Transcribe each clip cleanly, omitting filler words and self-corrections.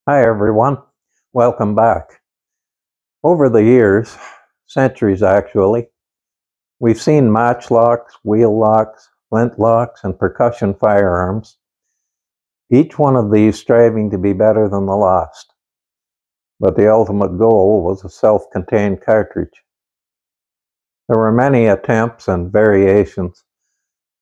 Hi everyone, welcome back. Over the years, centuries actually, we've seen matchlocks, wheel locks, flintlocks, and percussion firearms, each one of these striving to be better than the last. But the ultimate goal was a self-contained cartridge. There were many attempts and variations,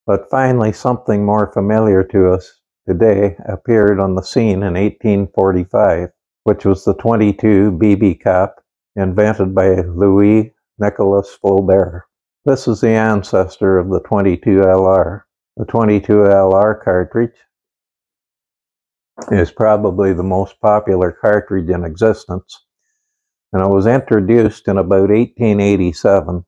but finally something more familiar to us today appeared on the scene in 1845. Which was the .22 BB cap invented by Louis Nicolas Flaubert. This is the ancestor of the .22 LR. The .22 LR cartridge is probably the most popular cartridge in existence, and it was introduced in about 1887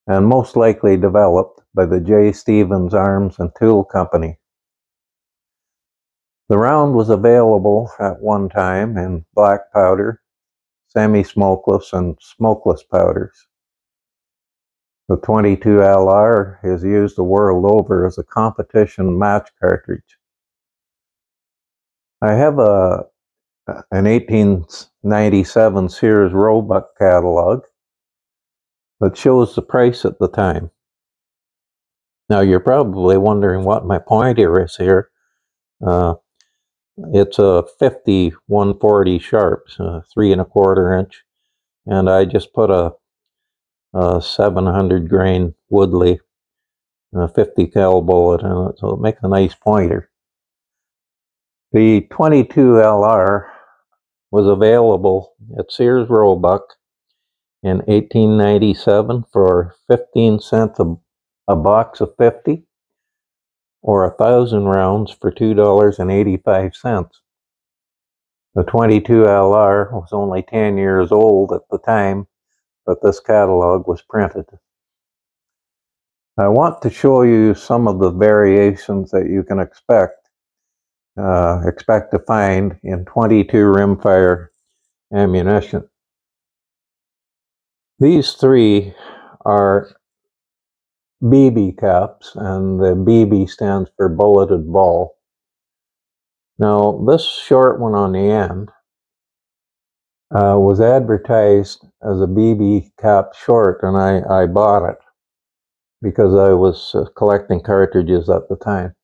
and most likely developed by the J. Stevens Arms and Tool Company. The round was available at one time in black powder, semi-smokeless, and smokeless powders. The .22 LR is used the world over as a competition match cartridge. I have an 1897 Sears Roebuck catalog that shows the price at the time. Now you're probably wondering what my pointer is here. It's a 50 140 Sharps, 3 1/4 inch, and I just put a 700 grain Woodley 50 cal bullet in it, so it makes a nice pointer. The .22 LR was available at Sears Roebuck in 1897 for 15 cents a box of 50, or 1,000 rounds for $2.85. The .22 LR was only 10 years old at the time that this catalog was printed. I want to show you some of the variations that you can expect to find in .22 rimfire ammunition. These three are BB caps, and the BB stands for bulleted ball. Now, this short one on the end was advertised as a BB cap short, and I bought it because I was collecting cartridges at the time.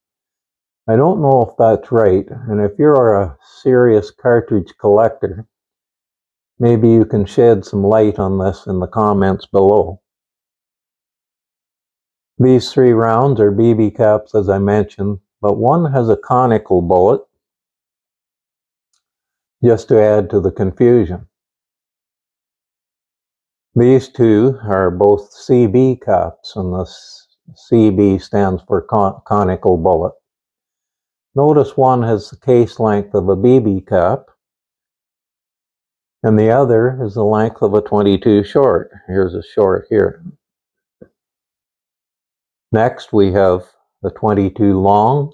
I don't know if that's right, and if you're a serious cartridge collector, maybe you can shed some light on this in the comments below. These three rounds are BB caps, as I mentioned, but one has a conical bullet, just to add to the confusion. These two are both CB caps, and the CB stands for conical bullet. Notice one has the case length of a BB cap, and the other is the length of a .22 short. Here's a short here. Next we have the .22 long,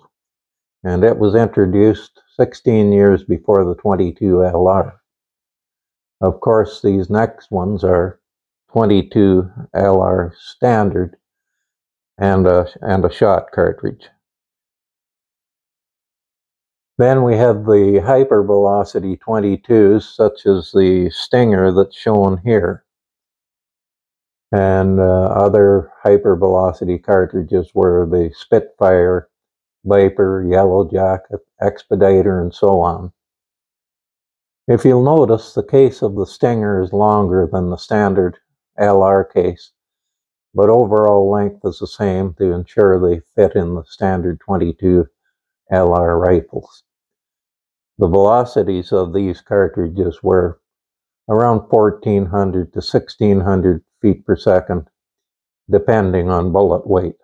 and it was introduced 16 years before the .22 LR. Of course, these next ones are .22 LR standard and a shot cartridge. Then we have the hypervelocity .22s, such as the Stinger that's shown here. And other hypervelocity cartridges were the Spitfire, Viper, Yellow Jacket, Expediter, and so on. If you'll notice, the case of the Stinger is longer than the standard LR case, but overall length is the same to ensure they fit in the standard .22 LR rifles. The velocities of these cartridges were around 1,400 to 1,600 feet per second, depending on bullet weight.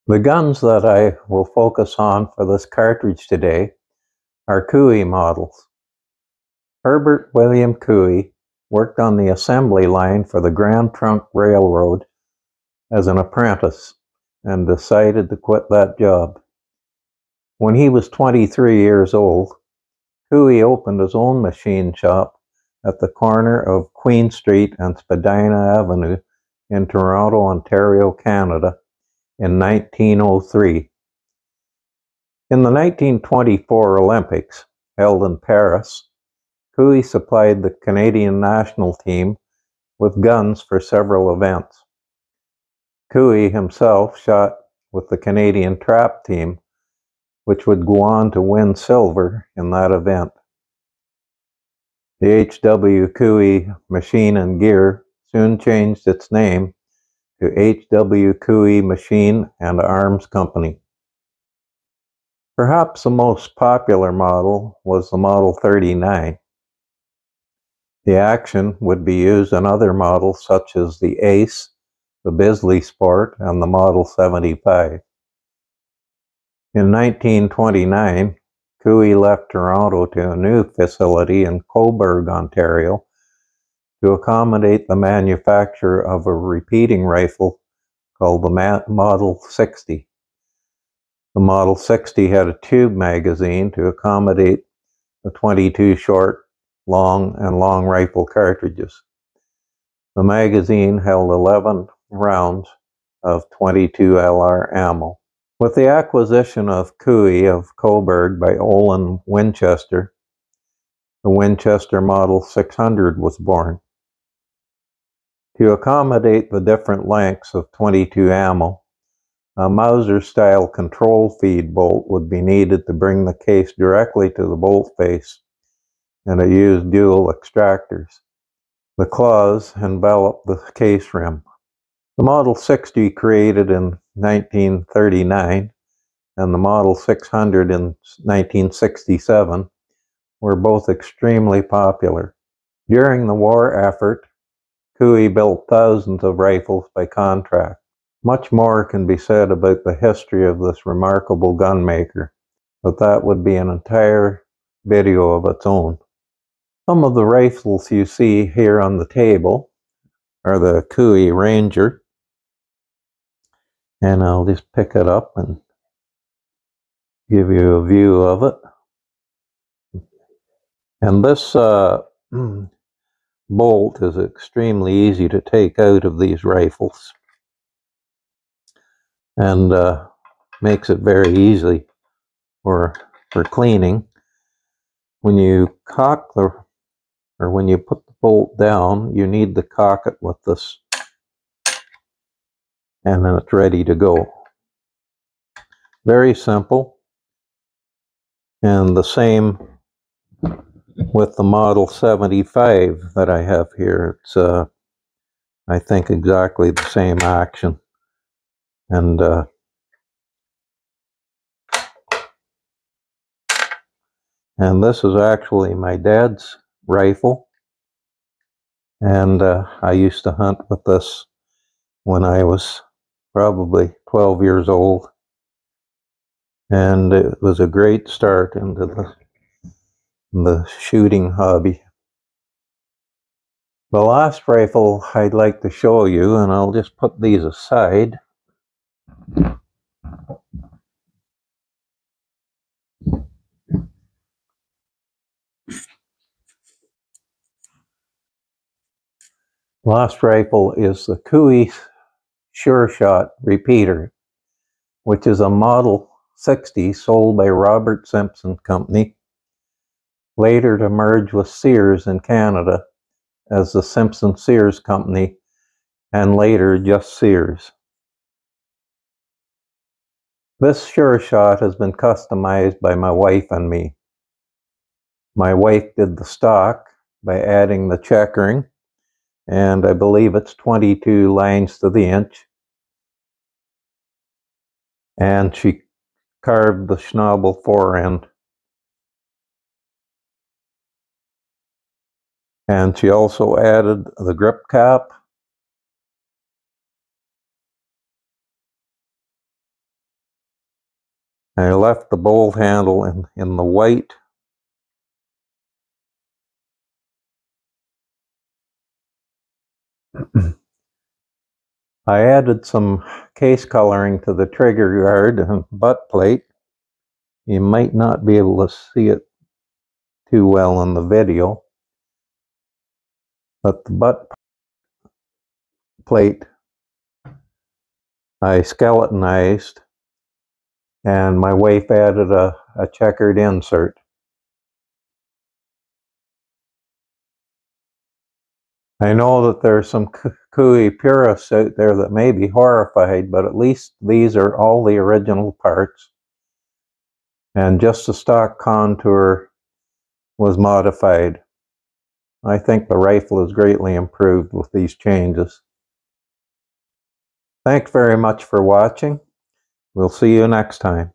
The guns that I will focus on for this cartridge today are Cooey models. Herbert William Cooey worked on the assembly line for the Grand Trunk Railroad as an apprentice and decided to quit that job. When he was 23 years old, Cooey opened his own machine shop at the corner of Queen Street and Spadina Avenue in Toronto, Ontario, Canada in 1903. In the 1924 Olympics, held in Paris, Cooey supplied the Canadian national team with guns for several events. Cooey himself shot with the Canadian trap team, which would go on to win silver in that event. The H.W. Cooey Machine and Gear soon changed its name to H.W. Cooey Machine and Arms Company. Perhaps the most popular model was the Model 39. The action would be used in other models such as the Ace, the Bisley Sport, and the Model 75. In 1929, Cooey left Toronto to a new facility in Cobourg, Ontario, to accommodate the manufacture of a repeating rifle called the Model 60. The Model 60 had a tube magazine to accommodate the 22 short, long, and long rifle cartridges. The magazine held 11 rounds of 22 LR ammo. With the acquisition of Cooey of Cobourg by Olin Winchester, the Winchester Model 600 was born. To accommodate the different lengths of 22 ammo, a Mauser-style control feed bolt would be needed to bring the case directly to the bolt face, and it used dual extractors. The claws enveloped the case rim. The Model 60 created in 1939 and the Model 600 in 1967 were both extremely popular. During the war effort, Cooey built thousands of rifles by contract. Much more can be said about the history of this remarkable gunmaker, but that would be an entire video of its own. Some of the rifles you see here on the table are the Cooey Ranger, and I'll just pick it up and give you a view of it. And this bolt is extremely easy to take out of these rifles, and makes it very easy for cleaning. When you cock when you put the bolt down, you need to cock it with this, and then it's ready to go. Very simple. And the same with the Model 75 that I have here. It's I think exactly the same action. And this is actually my dad's rifle, and I used to hunt with this when I was probably 12 years old, and it was a great start into the shooting hobby. The last rifle I'd like to show you, and I'll just put these aside. Last rifle is the Cooey Sure Shot Repeater, which is a Model 60 sold by Robert Simpson Company, later to merge with Sears in Canada as the Simpson Sears Company, and later just Sears. This Sure Shot has been customized by my wife and me. My wife did the stock by adding the checkering, and I believe it's 22 lines to the inch. And she carved the schnabel forend. And she also added the grip cap. I left the bolt handle in the white. I added some case coloring to the trigger guard and butt plate. You might not be able to see it too well in the video, But the butt plate I skeletonized, and my wife added a checkered insert. I know that there's some Cooey purists out there that may be horrified, but at least these are all the original parts. And just the stock contour was modified. I think the rifle is greatly improved with these changes. Thanks very much for watching. We'll see you next time.